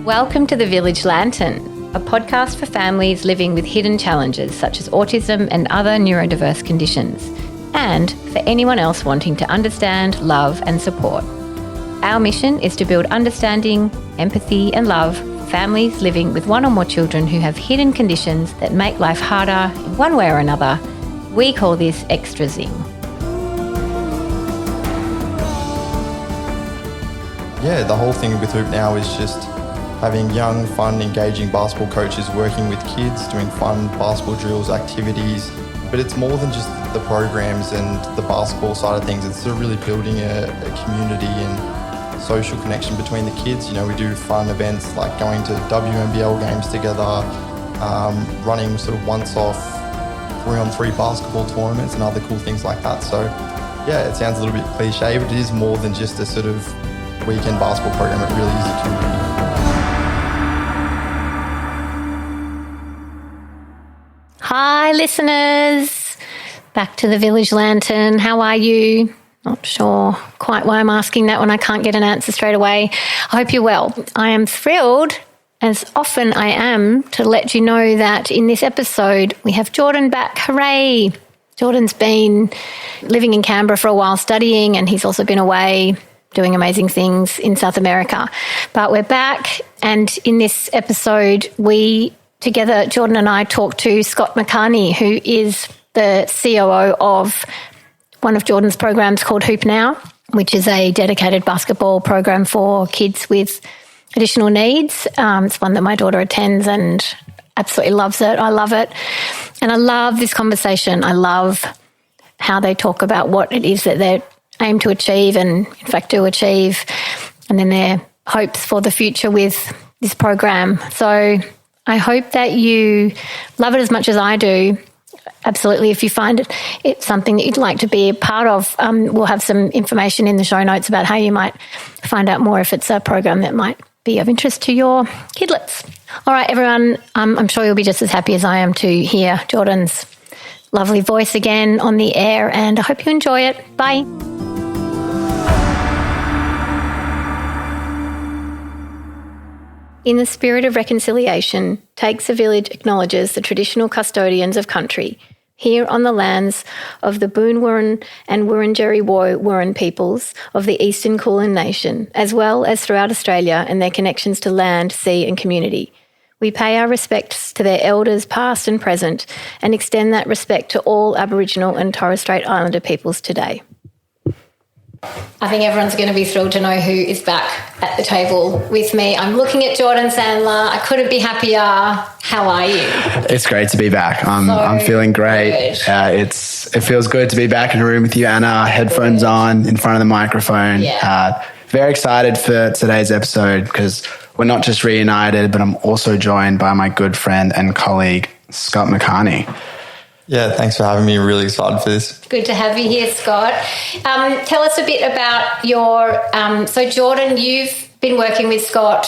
Welcome to The Village Lantern, a podcast for families living with hidden challenges such as autism and other neurodiverse conditions, and for anyone else wanting to understand, love and support. Our mission is to build understanding, empathy and love for families living with one or more children who have hidden conditions that make life harder in one way or another. We call this Extra Zing. Yeah, the whole thing with HoopNow is just having young, fun, engaging basketball coaches working with kids, doing fun basketball drills, activities. But it's more than just the programs and the basketball side of things. It's sort of really building a community and social connection between the kids. You know, we do fun events like going to WNBL games together, running sort of once-off 3-on-3 basketball tournaments and other cool things like that. So, yeah, it sounds a little bit cliche, but it is more than just a sort of weekend basketball program. It really is a community. Hi listeners, back to the Village Lantern. How are you? Not sure quite why I'm asking that when I can't get an answer straight away. I hope you're well. I am thrilled, as often I am, to let you know that in this episode we have Jordan back. Hooray! Jordan's been living in Canberra for a while studying, and he's also been away doing amazing things in South America. But we're back, and in this episode together, Jordan and I talked to Scott McCarney, who is the COO of one of Jordan's programs called HoopNow, which is a dedicated basketball program for kids with additional needs. It's one that my daughter attends and absolutely loves it. I love it. And I love this conversation. I love how they talk about what it is that they aim to achieve and, in fact, do achieve, and then their hopes for the future with this program. So I hope that you love it as much as I do. Absolutely. If you find it's something that you'd like to be a part of, we'll have some information in the show notes about how you might find out more if it's a program that might be of interest to your kidlets. All right, everyone, I'm sure you'll be just as happy as I am to hear Jordan's lovely voice again on the air, and I hope you enjoy it. Bye. In the spirit of reconciliation, Takes a Village acknowledges the traditional custodians of country here on the lands of the Boonwurrung and Wurundjeri Woi-Wurrung peoples of the Eastern Kulin Nation, as well as throughout Australia and their connections to land, sea and community. We pay our respects to their elders past and present, and extend that respect to all Aboriginal and Torres Strait Islander peoples today. I think everyone's going to be thrilled to know who is back at the table with me. I'm looking at Jordan Sandler. I couldn't be happier. How are you? It's great to be back. I'm feeling great. It feels good to be back in a room with you, Anna. Headphones on, in front of the microphone. Yeah. Very excited for today's episode because we're not just reunited, but I'm also joined by my good friend and colleague, Scott McCarney. Yeah, thanks for having me. Really excited for this. Good to have you here, Scott. Tell us a bit about your... so, Jordan, you've been working with Scott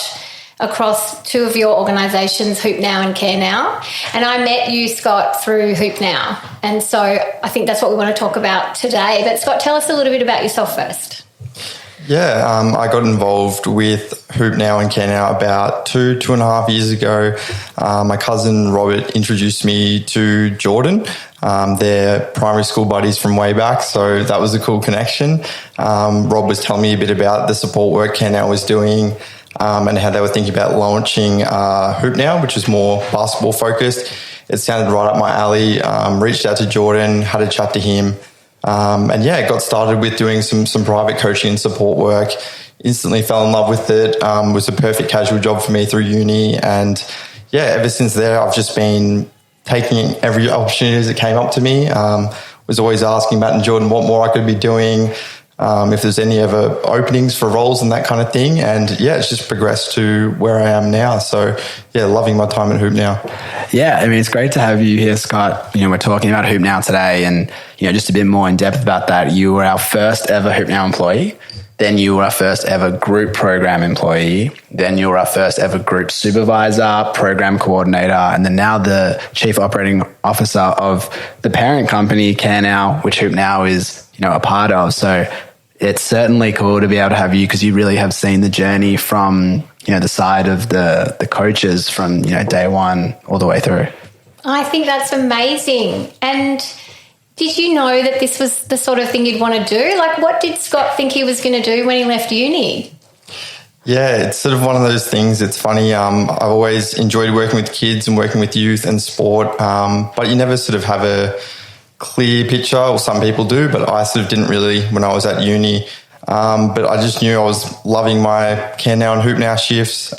across two of your organisations, HoopNow and CareNow. And I met you, Scott, through HoopNow. And so I think that's what we want to talk about today. But, Scott, tell us a little bit about yourself first. Yeah, I got involved with HoopNow and CareNow about 2.5 years ago. My cousin Robert introduced me to Jordan. They're primary school buddies from way back, so that was a cool connection. Rob was telling me a bit about the support work CareNow was doing and how they were thinking about launching HoopNow, which is more basketball focused. It sounded right up my alley. Reached out to Jordan, had a chat to him. Got started with doing some private coaching and support work. Instantly fell in love with it. Was a perfect casual job for me through uni. And ever since there, I've just been taking every opportunity as it came up to me. Was always asking Matt and Jordan what more I could be doing, if there's any other openings for roles and that kind of thing. And it's just progressed to where I am now. So loving my time at HoopNow. Yeah, I mean, it's great to have you here, Scott. You know, we're talking about HoopNow today, and just a bit more in depth about that. You were our first ever HoopNow employee. Then you were our first ever group program employee. Then you were our first ever group supervisor, program coordinator, and then now the chief operating officer of the parent company, CareNow, which HoopNow is, a part of. So it's certainly cool to be able to have you because you really have seen the journey from, the side of the coaches from, day one all the way through. I think that's amazing. And did you know that this was the sort of thing you'd want to do? Like, what did Scott think he was going to do when he left uni? Yeah, it's sort of one of those things. It's funny. I've always enjoyed working with kids and working with youth and sport, but you never sort of have a clear picture, or some people do, but I sort of didn't really when I was at uni. But I just knew I was loving my Care Now and Hoop Now shifts.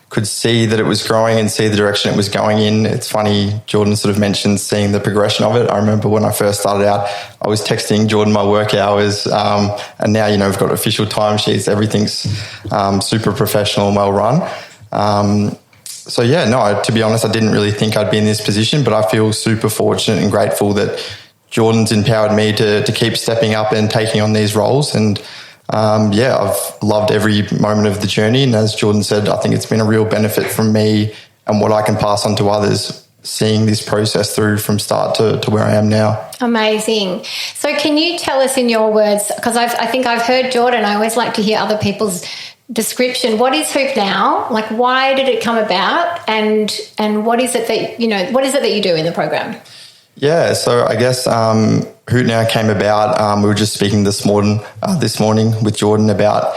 Could see that it was growing and see the direction it was going in. It's funny, Jordan sort of mentioned seeing the progression of it. I remember when I first started out, I was texting Jordan my work hours, and now, we've got official timesheets. Everything's super professional and well run. To be honest, I didn't really think I'd be in this position, but I feel super fortunate and grateful that Jordan's empowered me to keep stepping up and taking on these roles. And I've loved every moment of the journey. And as Jordan said, I think it's been a real benefit from me and what I can pass on to others, seeing this process through from start to where I am now. Amazing. So can you tell us in your words, because I think I've heard Jordan, I always like to hear other people's description. What is Hoop Now? Like, why did it come about? And what is it that, you do in the program? Yeah, so I guess Hoop Now came about. We were just speaking this morning with Jordan about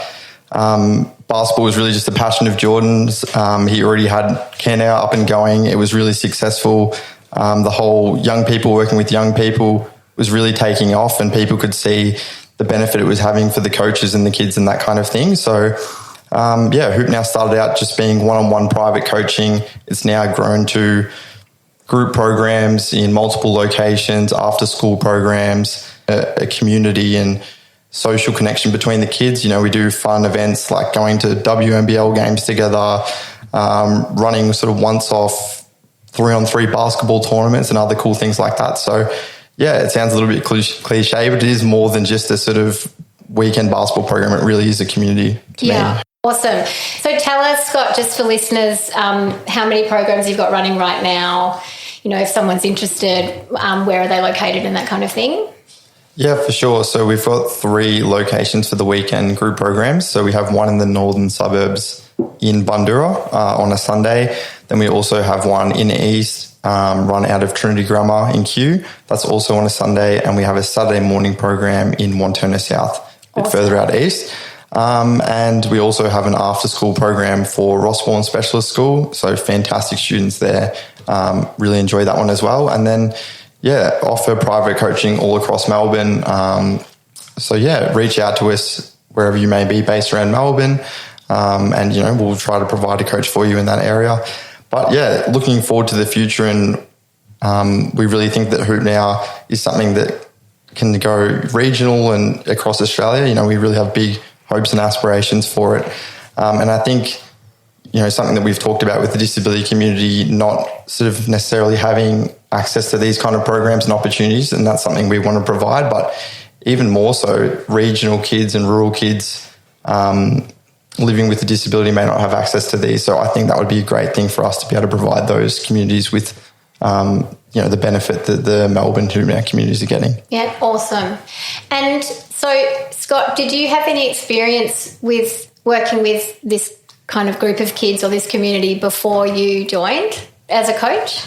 basketball was really just a passion of Jordan's. He already had Care Now up and going. It was really successful. The whole young people working with young people was really taking off, and people could see the benefit it was having for the coaches and the kids and that kind of thing. So, Hoop Now started out just being one-on-one private coaching. It's now grown to group programs in multiple locations, after-school programs, a community and social connection between the kids. We do fun events like going to WNBL games together, running sort of once-off 3-on-3 basketball tournaments and other cool things like that. So, it sounds a little bit cliche, but it is more than just a sort of weekend basketball program. It really is a community to me. Awesome. So tell us, Scott, just for listeners, how many programs you've got running right now? If someone's interested, where are they located and that kind of thing? Yeah, for sure. So we've got 3 locations for the weekend group programs. So we have one in the northern suburbs in Bundoora on a Sunday. Then we also have one in the east, run out of Trinity Grammar in Kew. That's also on a Sunday. And we have a Saturday morning program in Wanturna South, a bit further out east. And we also have an after-school program for Rossbourne Specialist School. So fantastic students there. Really enjoy that one as well. And then, offer private coaching all across Melbourne. Reach out to us wherever you may be based around Melbourne. And we'll try to provide a coach for you in that area. But looking forward to the future. And we really think that Hoop Now is something that can go regional and across Australia. We really have big hopes and aspirations for it. And I think, something that we've talked about with the disability community, not sort of necessarily having access to these kind of programs and opportunities, and that's something we want to provide. But even more so, regional kids and rural kids living with a disability may not have access to these. So I think that would be a great thing for us to be able to provide those communities with, the benefit that the Melbourne Hoop Now communities are getting. Yeah, awesome. And so, Scott, did you have any experience with working with this kind of group of kids or this community before you joined as a coach?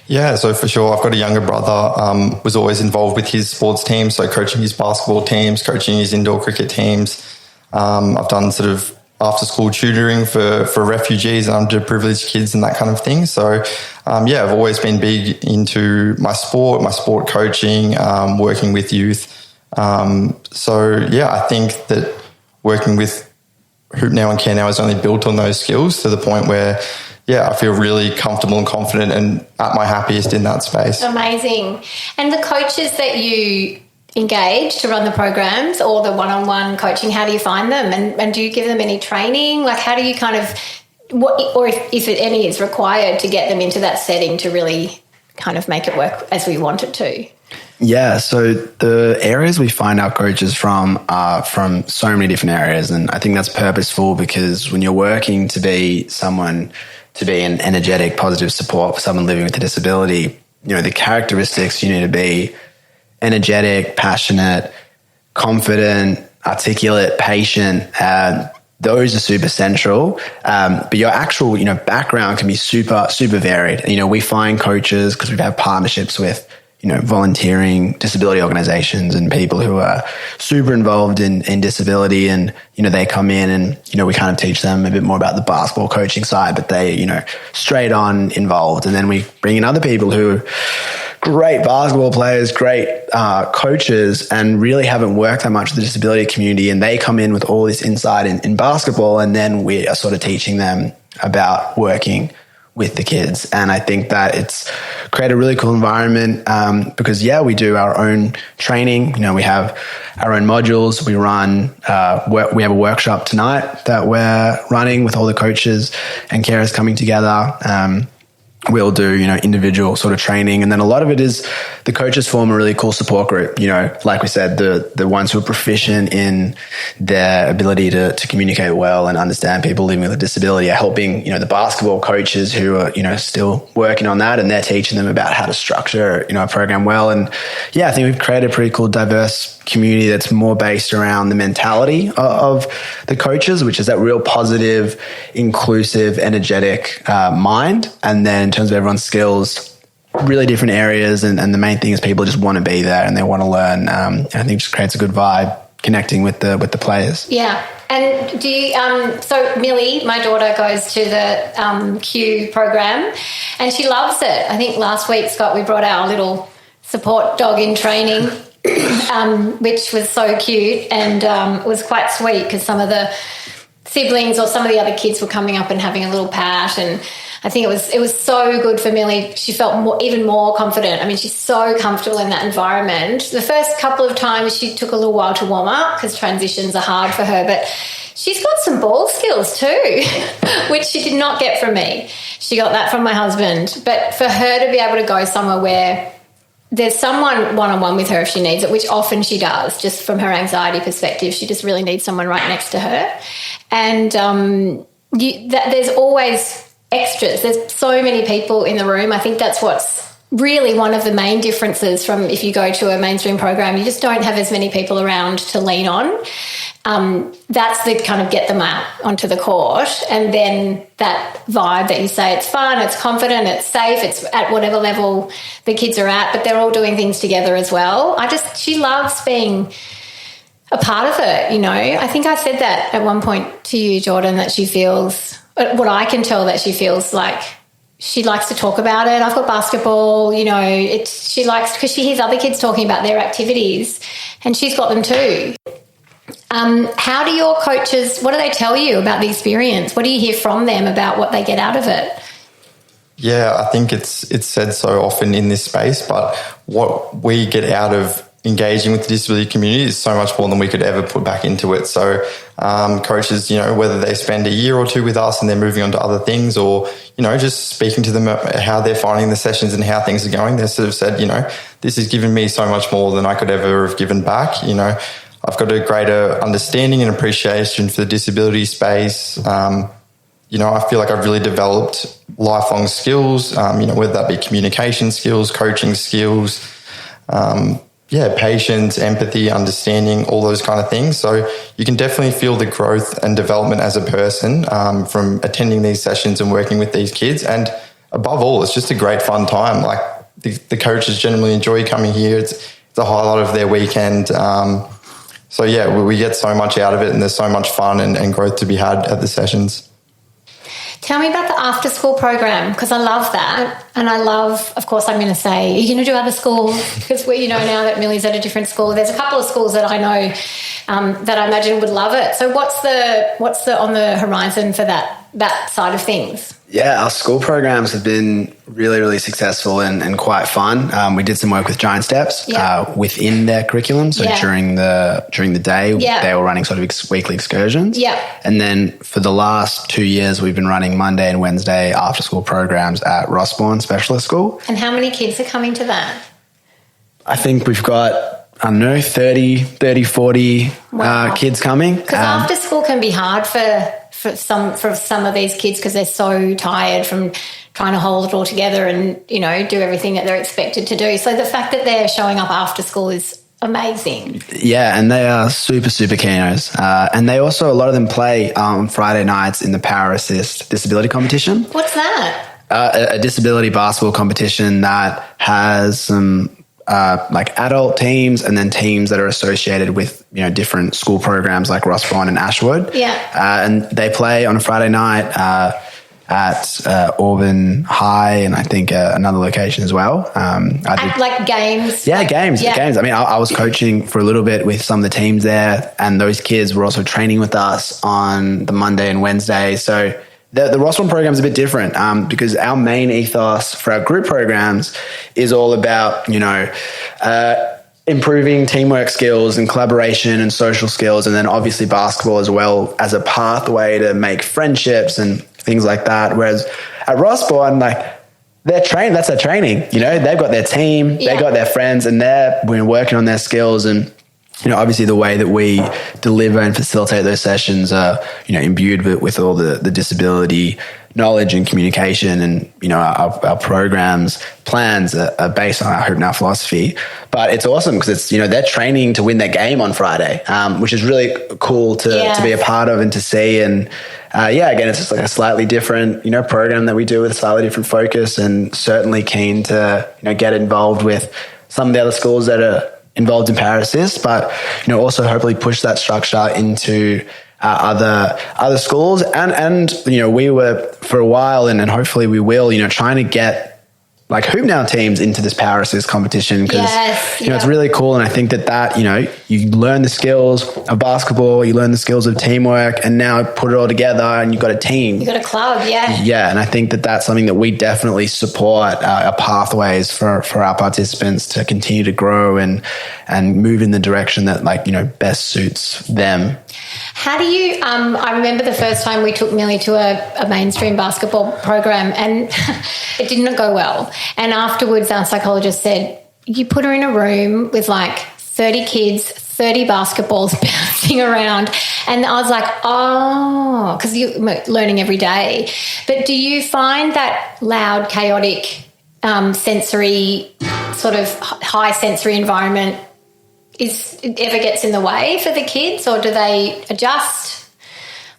Yeah, so for sure. I've got a younger brother, was always involved with his sports teams, so coaching his basketball teams, coaching his indoor cricket teams. I've done sort of after-school tutoring for refugees and underprivileged kids and that kind of thing. So, I've always been big into my sport coaching, working with youth. I think that working with Hoop Now and Care Now has only built on those skills to the point where, I feel really comfortable and confident and at my happiest in that space. Amazing. And the coaches that you engage to run the programs or the one-on-one coaching, how do you find them? And do you give them any training? Like, how do you kind of, if any is required to get them into that setting to really kind of make it work as we want it to? Yeah, so the areas we find our coaches from are from so many different areas, and I think that's purposeful because when you're working to be an energetic, positive support for someone living with a disability, the characteristics you need to be energetic, passionate, confident, articulate, patient, those are super central. But your actual, background can be super, super varied. We find coaches, because we've had partnerships with, volunteering disability organizations and people who are super involved in disability, and, they come in and, we kind of teach them a bit more about the basketball coaching side, but they, straight on involved. And then we bring in other people who great basketball players, great coaches, and really haven't worked that much with the disability community. And they come in with all this insight in basketball, and then we are sort of teaching them about working with the kids. And I think that it's created a really cool environment because, we do our own training. We have our own modules. We run, we have a workshop tonight that we're running with all the coaches and carers coming together. We'll do, individual sort of training. And then a lot of it is the coaches form a really cool support group. Like we said, the ones who are proficient in their ability to communicate well and understand people living with a disability are helping, the basketball coaches who are, still working on that, and they're teaching them about how to structure, a program well. And I think we've created a pretty cool, diverse community that's more based around the mentality of the coaches, which is that real positive, inclusive, energetic mind. And then in terms of everyone's skills, really different areas. And the main thing is people just want to be there and they want to learn. I think it just creates a good vibe connecting with the players. Yeah. And do you, so Millie, my daughter, goes to the Q program and she loves it. I think last week, Scott, we brought our little support dog in training, which was so cute, and it was quite sweet because some of the siblings or some of the other kids were coming up and having a little pat, and I think it was so good for Millie. She felt even more confident. I mean, she's so comfortable in that environment. The first couple of times she took a little while to warm up because transitions are hard for her, but she's got some ball skills too, which she did not get from me. She got that from my husband. But for her to be able to go somewhere where there's someone one-on-one with her if she needs it, which often she does, just from her anxiety perspective, she just really needs someone right next to her. And there's always extras. There's so many people in the room. I think that's what's really one of the main differences from if you go to a mainstream program. You just don't have as many people around to lean on. That's the kind of get them out onto the court, and then that vibe that you say, it's fun, it's confident, it's safe, it's at whatever level the kids are at, but they're all doing things together as well. She loves being a part of it, I think I said that at one point to you, Jordan, that she feels, what I can tell, that she feels like she likes to talk about it. I've got basketball, she likes, because she hears other kids talking about their activities and she's got them too. How do your coaches, what do they tell you about the experience? What do you hear from them about what they get out of it? Yeah, I think it's said so often in this space, but what we get out of engaging with the disability community is so much more than we could ever put back into it. So coaches, whether they spend a year or two with us and they're moving on to other things, or, just speaking to them about how they're finding the sessions and how things are going, they've sort of said, this has given me so much more than I could ever have given back. I've got a greater understanding and appreciation for the disability space. I feel like I've really developed lifelong skills, whether that be communication skills, coaching skills, patience, empathy, understanding, all those kind of things. So you can definitely feel the growth and development as a person from attending these sessions and working with these kids. And above all, it's just a great fun time. Like the coaches generally enjoy coming here. It's a highlight of their weekend. We get so much out of it, and there's so much fun and growth to be had at the sessions. Tell me about the after-school program, because I love that. And I love, of course, I'm going to say, are you going to do other schools? Because now that Millie's at a different school. There's a couple of schools that I know that I imagine would love it. So what's the on the horizon for that side of things? Yeah, our school programs have been really, really successful and quite fun. We did some work with Giant Steps within their curriculum. So during the day, they were running sort of weekly excursions. Yeah. And then for the last 2 years, we've been running Monday and Wednesday after school programs at Rossbourne Specialist School. And how many kids are coming to that? I think we've got, 30, 40 kids coming. Because after school can be hard for some of these kids because they're so tired from trying to hold it all together and, do everything that they're expected to do. So the fact that they're showing up after school is amazing. Yeah, and they are super, super keenos. And they also, a lot of them play on Friday nights in the Power Assist disability competition. What's that? A disability basketball competition that has some like adult teams and then teams that are associated with, you know, different school programs like Rossbourne and Ashwood. Yeah. And they play on a Friday night at Auburn High and I think another location as well. Like games? Yeah, games. Yeah. Games. I mean, I was coaching for a little bit with some of the teams there, and those kids were also training with us on the Monday and Wednesday. So the Rossbourne program is a bit different because our main ethos for our group programs is all about, you know, improving teamwork skills and collaboration and social skills, and then obviously basketball as well as a pathway to make friendships and things like that. Whereas at Rossbourne, like they're trained, that's their training. You know, they've got their team, they've got their friends, and they're working on their skills. And you know, obviously the way that we deliver and facilitate those sessions are, you know, imbued with all the disability knowledge and communication, and, you know, our programs, plans are based on our HoopNow philosophy. But it's awesome because it's, you know, they're training to win their game on Friday, which is really cool to be a part of and to see. And again, it's just like a slightly different, you know, program that we do with a slightly different focus, and certainly keen to, you know, get involved with some of the other schools that are involved in Power Assist, but, you know, also hopefully push that structure into other schools. And, you know, we were for a while and hopefully we will, you know, trying to get like HoopNow teams into this Power Assist competition because, you know, it's really cool. And I think that, you know, you learn the skills of basketball, you learn the skills of teamwork, and now put it all together and you've got a team. You've got a club, yeah. Yeah, and I think that's something that we definitely support, our pathways for our participants to continue to grow and move in the direction that, like, you know, best suits them. How do you, I remember the first time we took Millie to a mainstream basketball program and it did not go well. And afterwards, our psychologist said, you put her in a room with like 30 kids, 30 basketballs bouncing around. And I was like, oh, because you're learning every day. But do you find that loud, chaotic, sensory, sort of high sensory environment it ever gets in the way for the kids, or do they adjust?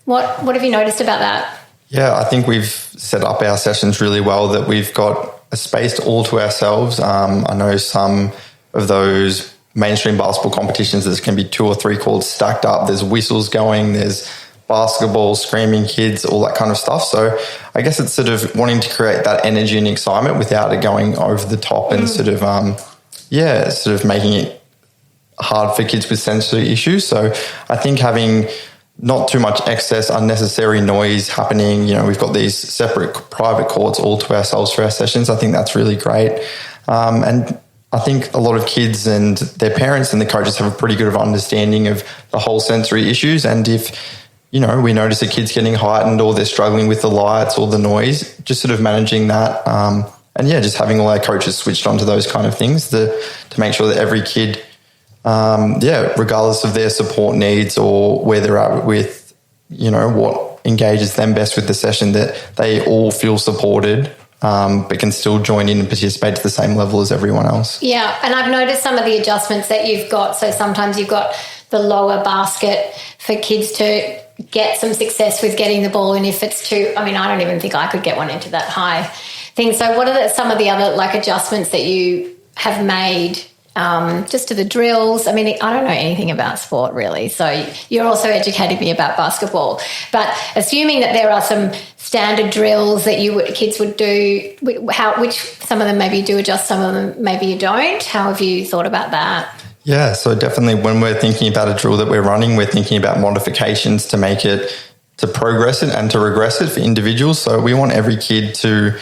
What have you noticed about that? Yeah, I think we've set up our sessions really well, that we've got a space all to ourselves. I know some of those mainstream basketball competitions, there can be 2 or 3 courts stacked up. There's whistles going, there's basketball, screaming kids, all that kind of stuff. So I guess it's sort of wanting to create that energy and excitement without it going over the top and sort of making it hard for kids with sensory issues. So I think having not too much excess unnecessary noise happening, you know, we've got these separate private courts all to ourselves for our sessions. I think that's really great. And I think a lot of kids and their parents and the coaches have a pretty good understanding of the whole sensory issues. And if, you know, we notice a kid's getting heightened or they're struggling with the lights or the noise, just sort of managing that. And just having all our coaches switched onto those kind of things to make sure that every kid, regardless of their support needs or where they're at with, you know, what engages them best with the session, that they all feel supported, but can still join in and participate to the same level as everyone else. Yeah, and I've noticed some of the adjustments that you've got. So sometimes you've got the lower basket for kids to get some success with getting the ball, and if it's too, I mean, I don't even think I could get one into that high thing. So what are some of the other like adjustments that you have made just to the drills? I mean, I don't know anything about sport really, so you're also educating me about basketball. But assuming that there are some standard drills that kids would do, which some of them maybe you do adjust, some of them maybe you don't. How have you thought about that? Yeah, so definitely when we're thinking about a drill that we're running, we're thinking about modifications to make it, to progress it and to regress it for individuals. So we want every kid to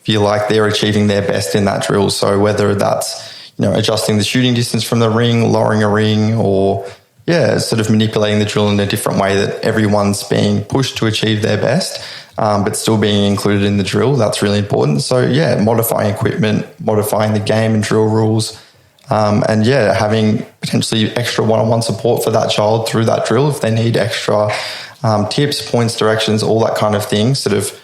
feel like they're achieving their best in that drill. So whether that's, you know, adjusting the shooting distance from the ring, lowering a ring, or sort of manipulating the drill in a different way that everyone's being pushed to achieve their best, but still being included in the drill. That's really important. So modifying equipment, modifying the game and drill rules, and having potentially extra one-on-one support for that child through that drill if they need extra tips, points, directions, all that kind of thing. Sort of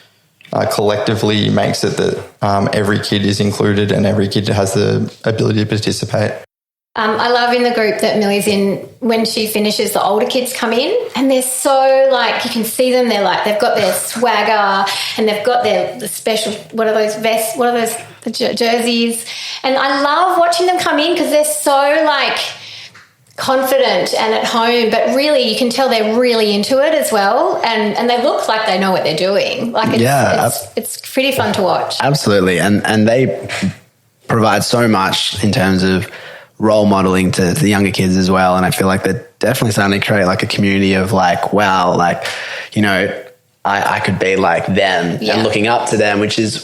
collectively makes it that every kid is included and every kid has the ability to participate. I love in the group that Millie's in, when she finishes, the older kids come in and they're so like, you can see them, they're like, they've got their swagger and they've got the special, what are those vests, what are those, the jerseys. And I love watching them come in because they're so like confident and at home, but really you can tell they're really into it as well. And they look like they know what they're doing. Like it's pretty fun to watch. Absolutely. And they provide so much in terms of role modeling to the younger kids as well. And I feel like they're definitely starting to create like a community of like, wow, like, you know, I could be like them and looking up to them, which is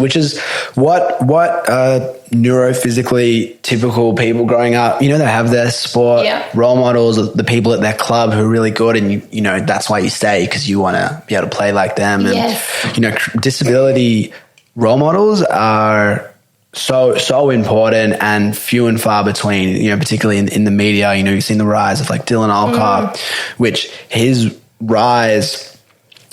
what neurophysically typical people growing up, you know, they have their sport role models, the people at their club who are really good. And, you know, that's why you stay, because you want to be able to play like them. And, you know, disability role models are so important and few and far between, you know, particularly in the media. You know, you've seen the rise of like Dylan Alcott, which his rise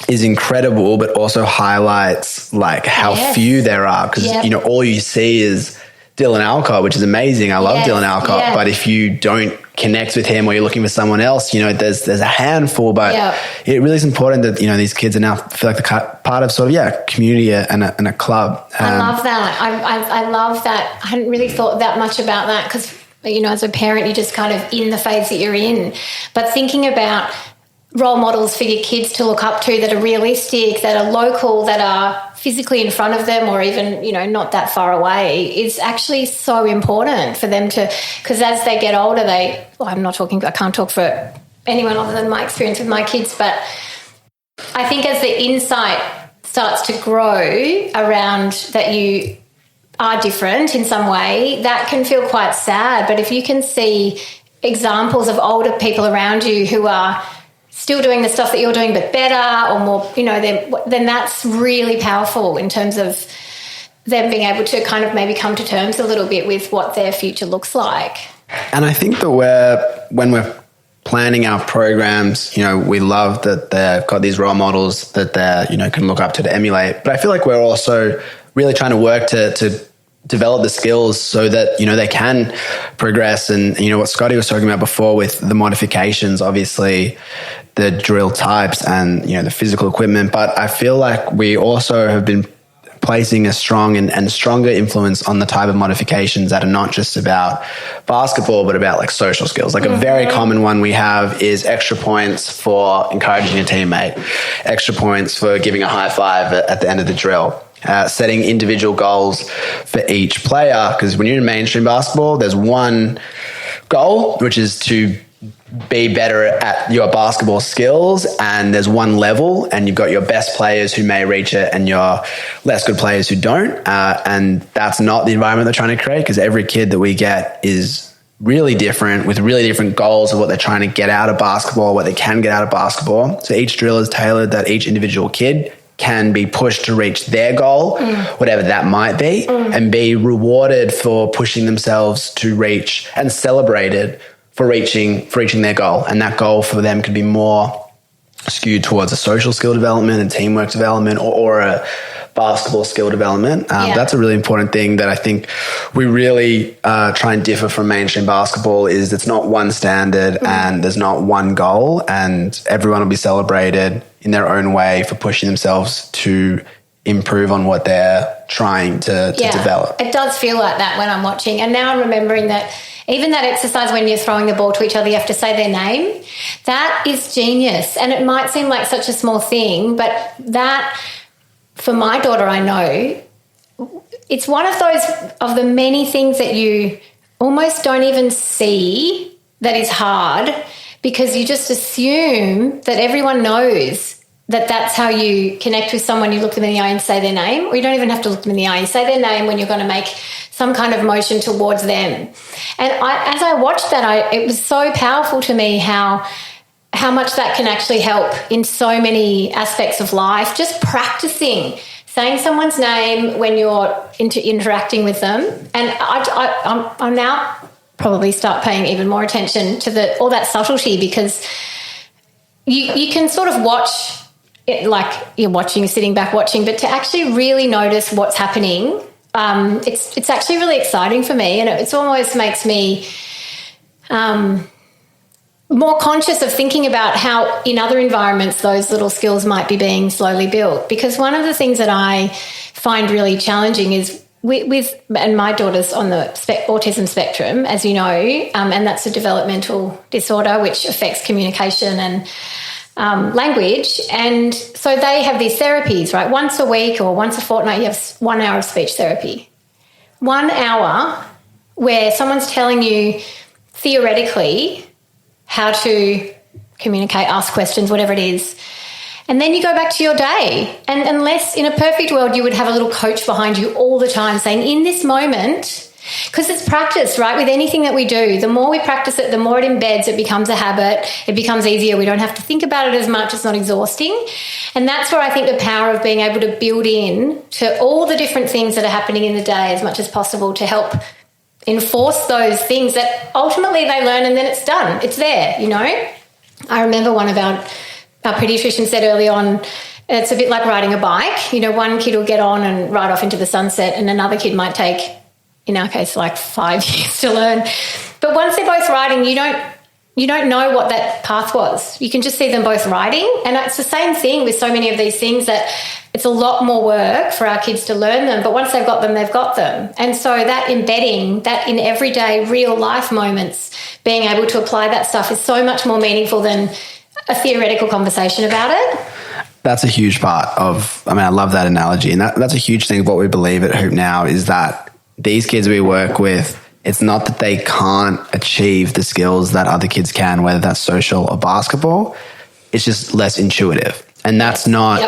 is incredible, but also highlights like how few there are, because you know, all you see is Dylan Alcott, which is amazing. I love Dylan Alcott, but if you don't connect with him or you're looking for someone else, you know, there's a handful, but it really is important that, you know, these kids are now feel like the part of sort of community and a club. I love that. I love that. I hadn't really thought that much about that because, you know, as a parent, you're just kind of in the phase that you're in. But thinking about role models for your kids to look up to that are realistic, that are local, that are physically in front of them or even, you know, not that far away is actually so important for them to, because as they get older, I can't talk for anyone other than my experience with my kids, but I think as the insight starts to grow around that you are different in some way, that can feel quite sad. But if you can see examples of older people around you who are still doing the stuff that you're doing but better or more, you know, then that's really powerful in terms of them being able to kind of maybe come to terms a little bit with what their future looks like. And I think that when we're planning our programs, you know, we love that they've got these role models that they, you know, can look up to emulate. But I feel like we're also really trying to work to develop the skills so that, you know, they can progress. And, you know, what Scotty was talking about before with the modifications, obviously the drill types and, you know, the physical equipment. But I feel like we also have been placing a strong and stronger influence on the type of modifications that are not just about basketball, but about like social skills. Like a very common one we have is extra points for encouraging a teammate, extra points for giving a high five at the end of the drill. Setting individual goals for each player, because when you're in mainstream basketball, there's one goal, which is to be better at your basketball skills, and there's one level, and you've got your best players who may reach it and your less good players who don't, and that's not the environment they're trying to create, because every kid that we get is really different with really different goals of what they're trying to get out of basketball, what they can get out of basketball. So each drill is tailored that each individual kid can be pushed to reach their goal, whatever that might be, and be rewarded for pushing themselves to reach and celebrated for reaching their goal. And that goal for them could be more skewed towards a social skill development and teamwork development or a basketball skill development. That's a really important thing that I think we really try and differ from mainstream basketball is it's not one standard and there's not one goal, and everyone will be celebrated in their own way for pushing themselves to improve on what they're trying to develop. It does feel like that when I'm watching. And now I'm remembering that even that exercise when you're throwing the ball to each other, you have to say their name. That is genius. And it might seem like such a small thing, but that, for my daughter, I know, it's one of those, of the many things that you almost don't even see that is hard, because you just assume that everyone knows that that's how you connect with someone. You look them in the eye and say their name, or you don't even have to look them in the eye. You say their name when you're going to make some kind of motion towards them. And as I watched that, it was so powerful to me how much that can actually help in so many aspects of life. Just practicing saying someone's name when you're interacting with them. And I'm now probably start paying even more attention to all that subtlety, because you can sort of watch it like you're watching, sitting back watching, but to actually really notice what's happening, it's actually really exciting for me, and it almost makes me more conscious of thinking about how in other environments those little skills might be being slowly built. Because one of the things that I find really challenging is and my daughter's on the autism spectrum, as you know, and that's a developmental disorder which affects communication and language. And so they have these therapies, right? Once a week or once a fortnight, you have 1 hour of speech therapy. 1 hour where someone's telling you theoretically how to communicate, ask questions, whatever it is. And then you go back to your day. And unless in a perfect world you would have a little coach behind you all the time saying, in this moment, because it's practice, right? With anything that we do, the more we practice it, the more it embeds, it becomes a habit, it becomes easier. We don't have to think about it as much. It's not exhausting. And that's where I think the power of being able to build in to all the different things that are happening in the day as much as possible to help enforce those things that ultimately they learn and then it's done. It's there, you know? I remember one of our pediatrician said early on, it's a bit like riding a bike. You know, one kid will get on and ride off into the sunset and another kid might take, in our case, like 5 years to learn. But once they're both riding, you don't know what that path was. You can just see them both riding. And it's the same thing with so many of these things that it's a lot more work for our kids to learn them. But once they've got them, they've got them. And so that embedding, that in everyday real life moments, being able to apply that stuff is so much more meaningful than a theoretical conversation about it. That's a huge part of, I love that analogy. And that's a huge thing of what we believe at HoopNow is that these kids we work with, it's not that they can't achieve the skills that other kids can, whether that's social or basketball. It's just less intuitive. And that's not,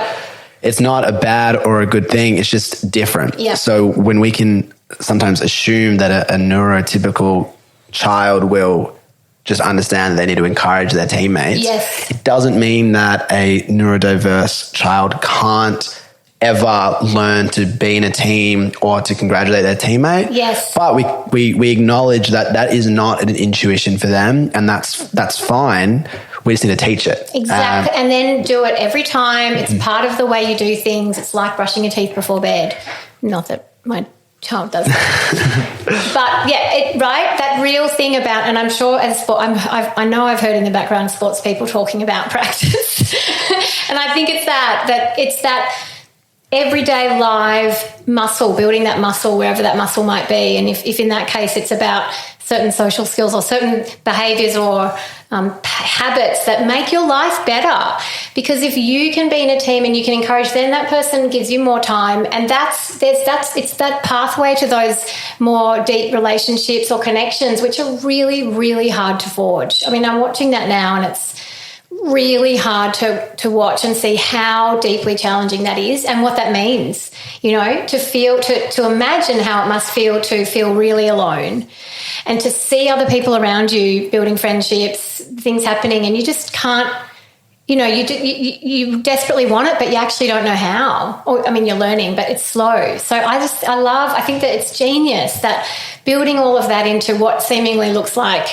it's not a bad or a good thing. It's just different. Yep. So when we can sometimes assume that a neurotypical child will just understand that they need to encourage their teammates. Yes. It doesn't mean that a neurodiverse child can't ever learn to be in a team or to congratulate their teammate. Yes. But we acknowledge that that is not an intuition for them, and that's fine. We just need to teach it. Exactly. And then do it every time. It's part of the way you do things. It's like brushing your teeth before bed. Not that my child does that. But yeah, right? That real thing about, and I'm sure as sport, I know I've heard in the background sports people talking about practice. And I think it's that everyday live muscle, building that muscle wherever that muscle might be. And if in that case it's about certain social skills or certain behaviours or habits that make your life better. Because if you can be in a team and you can encourage, then that person gives you more time. And it's that pathway to those more deep relationships or connections, which are really, really hard to forge. I mean, I'm watching that now and it's really hard to watch and see how deeply challenging that is and what that means, you know, to imagine how it must feel to feel really alone and to see other people around you building friendships, things happening, and you just can't, you know, you desperately want it, but you actually don't know how. Or, I mean, you're learning, but it's slow. So I think that it's genius that building all of that into what seemingly looks like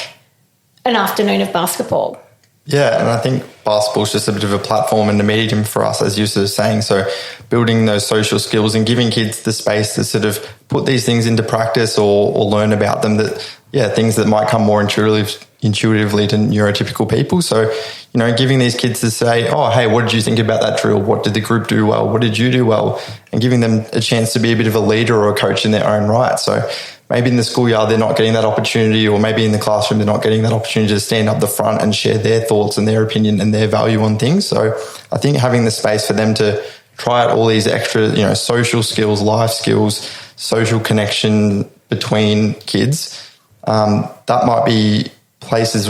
an afternoon of basketball. Yeah, and I think basketball is just a bit of a platform and a medium for us, as you were saying. So building those social skills and giving kids the space to sort of put these things into practice or learn about them, things that might come more intuitively to neurotypical people. So, you know, giving these kids to say, oh, hey, what did you think about that drill? What did the group do well? What did you do well? And giving them a chance to be a bit of a leader or a coach in their own right. So maybe in the schoolyard they're not getting that opportunity, or maybe in the classroom they're not getting that opportunity to stand up the front and share their thoughts and their opinion and their value on things. So I think having the space for them to try out all these extra, you know, social skills, life skills, social connection between kids, that might be places.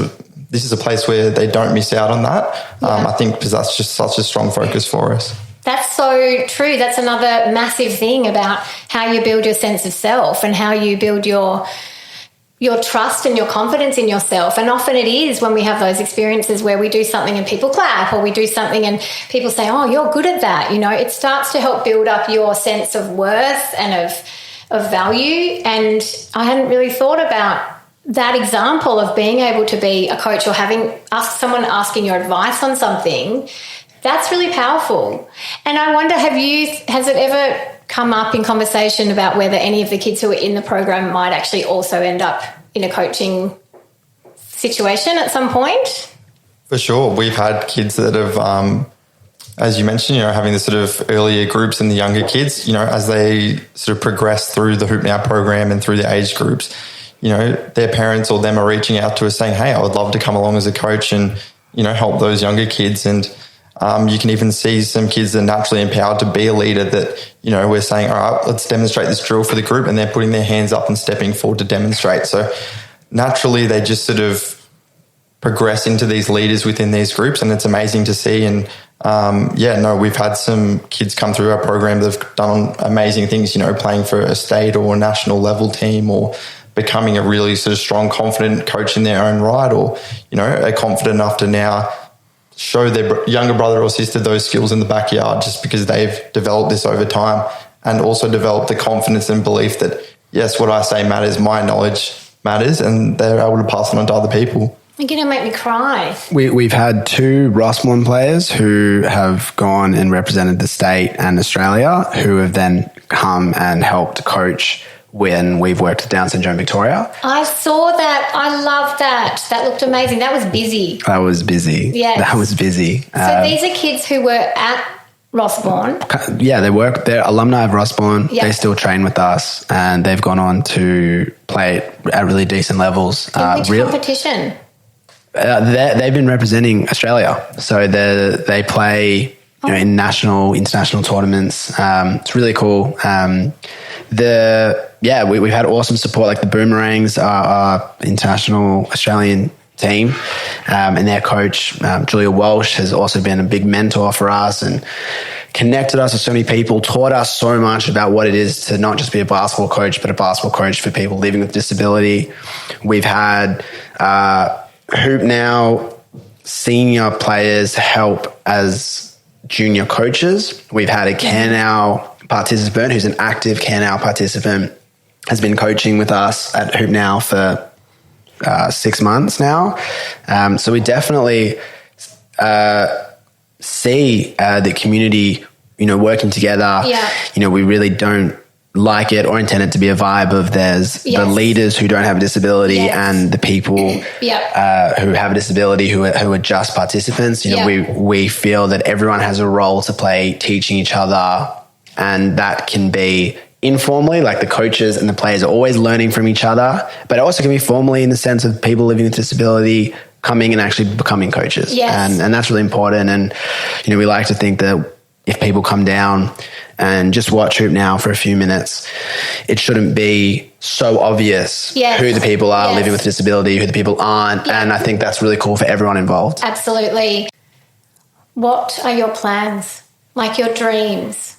This is a place where they don't miss out on that. I think because that's just such a strong focus for us. That's so true. That's another massive thing about how you build your sense of self and how you build your trust and your confidence in yourself. And often it is when we have those experiences where we do something and people clap, or we do something and people say, oh, you're good at that. You know, it starts to help build up your sense of worth and of value. And I hadn't really thought about that example of being able to be a coach or someone asking your advice on something. That's really powerful. And I wonder, has it ever come up in conversation about whether any of the kids who are in the program might actually also end up in a coaching situation at some point? For sure. We've had kids that have, as you mentioned, having the sort of earlier groups and the younger kids, as they sort of progress through the HoopNow program and through the age groups, their parents or them are reaching out to us saying, hey, I would love to come along as a coach and, help those younger kids. And you can even see some kids that are naturally empowered to be a leader that, we're saying, all right, let's demonstrate this drill for the group. And they're putting their hands up and stepping forward to demonstrate. So naturally, they just sort of progress into these leaders within these groups. And it's amazing to see. And we've had some kids come through our program that have done amazing things, playing for a state or a national level team or becoming a really sort of strong, confident coach in their own right, or, are confident enough to now show their younger brother or sister those skills in the backyard just because they've developed this over time and also developed the confidence and belief that, yes, what I say matters, my knowledge matters, and they're able to pass it on to other people. You're going to make me cry. We've had 2 Rossmore players who have gone and represented the state and Australia, who have then come and helped coach when we've worked at Down Syndrome Victoria. I saw that. I love that. That looked amazing. That was busy. That was busy. Yes. That was busy. So these are kids who were at Rossbourne. Yeah, they're alumni of Rossbourne. Yep. They still train with us and they've gone on to play at really decent levels. In which competition? They've been representing Australia. So they play in international tournaments. It's really cool. We've had awesome support. Like the Boomerangs are international Australian team, and their coach Julia Walsh has also been a big mentor for us and connected us with so many people, taught us so much about what it is to not just be a basketball coach, but a basketball coach for people living with disability. We've had HoopNow senior players help as junior coaches. We've had a CareNow participant who's an active CareNow participant, has been coaching with us at HoopNow for 6 months now. So we definitely see the community, working together. Yeah. We really don't like it or intend it to be a vibe of there's the leaders who don't have a disability and the people who have a disability who are just participants. We feel that everyone has a role to play teaching each other, and that can be informally, like the coaches and the players are always learning from each other, but it also can be formally in the sense of people living with disability coming and actually becoming coaches. Yes. And that's really important. And, we like to think that if people come down and just watch HoopNow for a few minutes, it shouldn't be so obvious who the people are living with disability, who the people aren't. Yeah. And I think that's really cool for everyone involved. Absolutely. What are your plans? Like your dreams?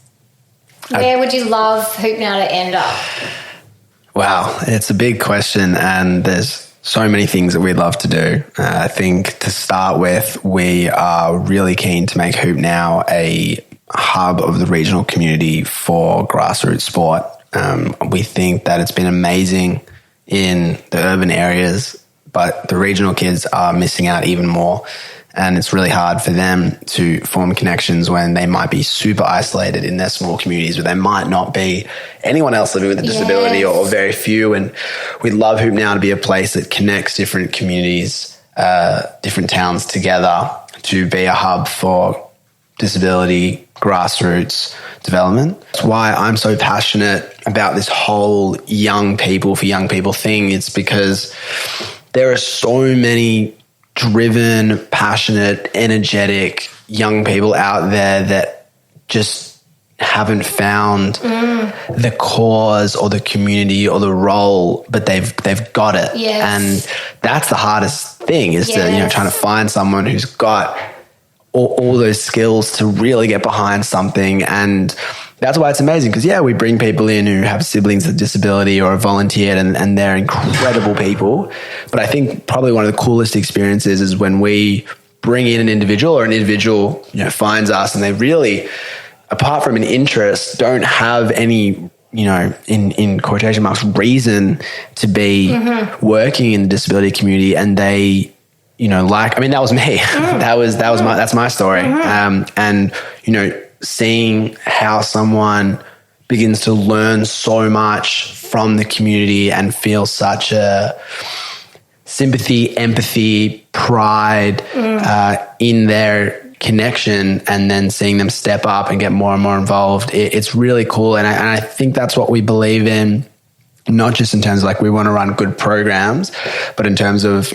Where would you love HoopNow to end up? Wow, it's a big question and there's so many things that we'd love to do. I think to start with, we are really keen to make HoopNow a hub of the regional community for grassroots sport. We think that it's been amazing in the urban areas, but the regional kids are missing out even more. And it's really hard for them to form connections when they might be super isolated in their small communities where there might not be anyone else living with a disability or very few. And we'd love HoopNow to be a place that connects different communities, different towns together to be a hub for disability, grassroots development. That's why I'm so passionate about this whole young people for young people thing. It's because there are so many driven, passionate, energetic young people out there that just haven't found the cause or the community or the role, but they've got it. Yes. And that's the hardest thing is to, trying to find someone who's got all those skills to really get behind something. And that's why it's amazing because, we bring people in who have siblings with disability or have volunteered and they're incredible people. But I think probably one of the coolest experiences is when we bring in an individual or an individual, finds us and they really, apart from an interest, don't have any, in quotation marks, reason to be working in the disability community. And they, that was me. That's my story. And, seeing how someone begins to learn so much from the community and feel such a sympathy, empathy, pride in their connection, and then seeing them step up and get more and more involved. It's really cool. And I think that's what we believe in, not just in terms of like we want to run good programs, but in terms of,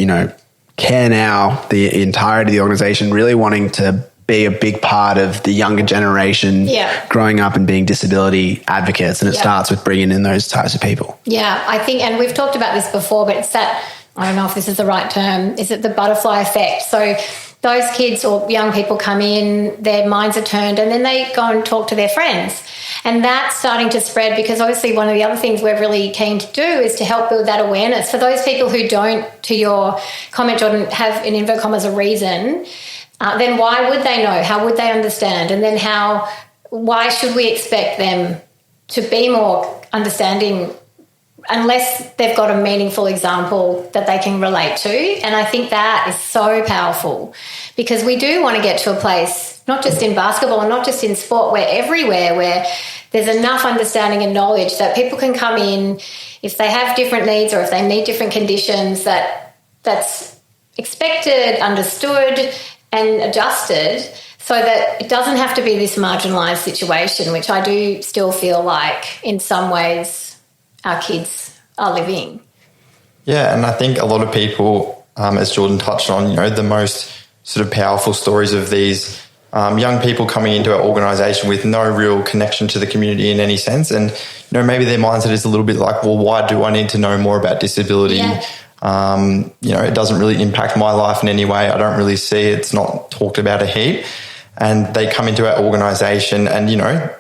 Care Now, the entirety of the organization, really wanting to be a big part of the younger generation growing up and being disability advocates. And it starts with bringing in those types of people. Yeah, I think, and we've talked about this before, but it's that, I don't know if this is the right term, is it the butterfly effect? So those kids or young people come in, their minds are turned, and then they go and talk to their friends. And that's starting to spread, because obviously one of the other things we're really keen to do is to help build that awareness. For those people who don't, to your comment, Jordan, have in inverted commas a reason, then why would they know? How would they understand? And then why should we expect them to be more understanding unless they've got a meaningful example that they can relate to? And I think that is so powerful, because we do want to get to a place, not just in basketball and not just in sport, where everywhere, where there's enough understanding and knowledge that people can come in if they have different needs or if they need different conditions, that's expected, understood and adjusted, so that it doesn't have to be this marginalised situation, which I do still feel like in some ways our kids are living. Yeah, and I think a lot of people, as Jordan touched on, the most sort of powerful stories of these young people coming into our organisation with no real connection to the community in any sense. And, maybe their mindset is a little bit like, well, why do I need to know more about disability? Yeah. It doesn't really impact my life in any way. I don't really see it. It's not talked about a heap. And they come into our organisation and,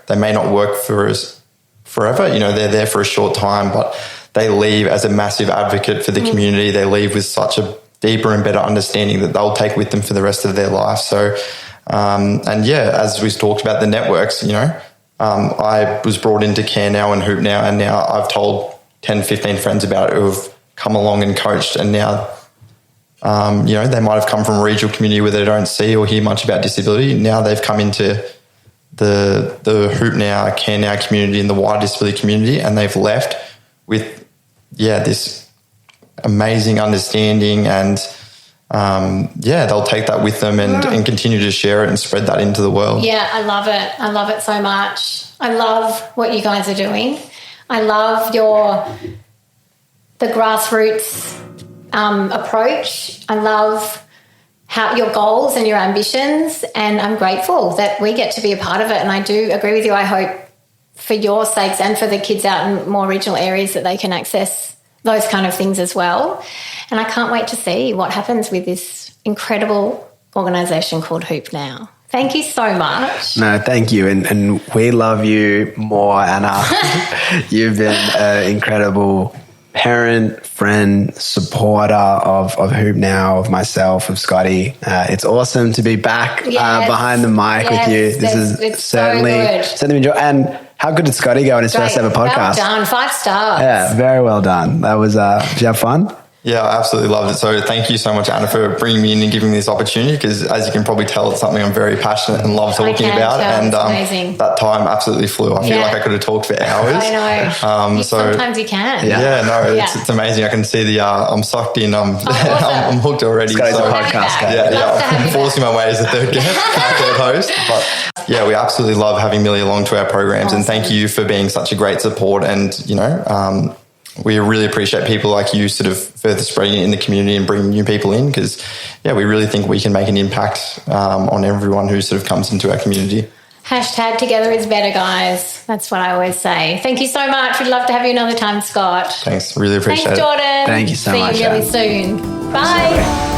they may not work for us forever. They're there for a short time, but they leave as a massive advocate for the community. They leave with such a deeper and better understanding that they'll take with them for the rest of their life. So, as we talked about the networks, I was brought into Care Now and HoopNow, and now I've told 10, 15 friends about it who have come along and coached, and now, they might have come from a regional community where they don't see or hear much about disability. Now they've come into the HoopNow, Care Now community and the wider disability community, and they've left with, this amazing understanding, and they'll take that with them and continue to share it and spread that into the world. Yeah, I love it. I love it so much. I love what you guys are doing. I love the grassroots approach. I love how your goals and your ambitions, and I'm grateful that we get to be a part of it. And I do agree with you. I hope for your sakes and for the kids out in more regional areas that they can access those kind of things as well. And I can't wait to see what happens with this incredible organisation called HoopNow. Thank you so much. No, thank you. And we love you more, Anna. You've been an incredible parent, friend, supporter of HoopNow, of myself, of Scotty. It's awesome to be back behind the mic with you. This is certainly enjoy. And how good did Scotty go in his first ever podcast? Well done, 5 stars. Yeah, very well done. That was, did you have fun? Yeah, I absolutely loved it. So thank you so much, Anna, for bringing me in and giving me this opportunity, because as you can probably tell, it's something I'm very passionate and love talking about. And that time absolutely flew. I feel like I could have talked for hours. I know. Sometimes you can. It's amazing. I can see I'm sucked in. Awesome. I'm hooked already. It's a podcast. I'm forcing my way as a third host. But yeah, we absolutely love having Millie along to our programs. Awesome. And thank you for being such a great support. And, we really appreciate people like you sort of further spreading it in the community and bringing new people in, because, we really think we can make an impact on everyone who sort of comes into our community. # together is better, guys. That's what I always say. Thank you so much. We'd love to have you another time, Scott. Thanks. Really appreciate it. Thanks, Jordan. Thank you so much. See you really soon. Bye.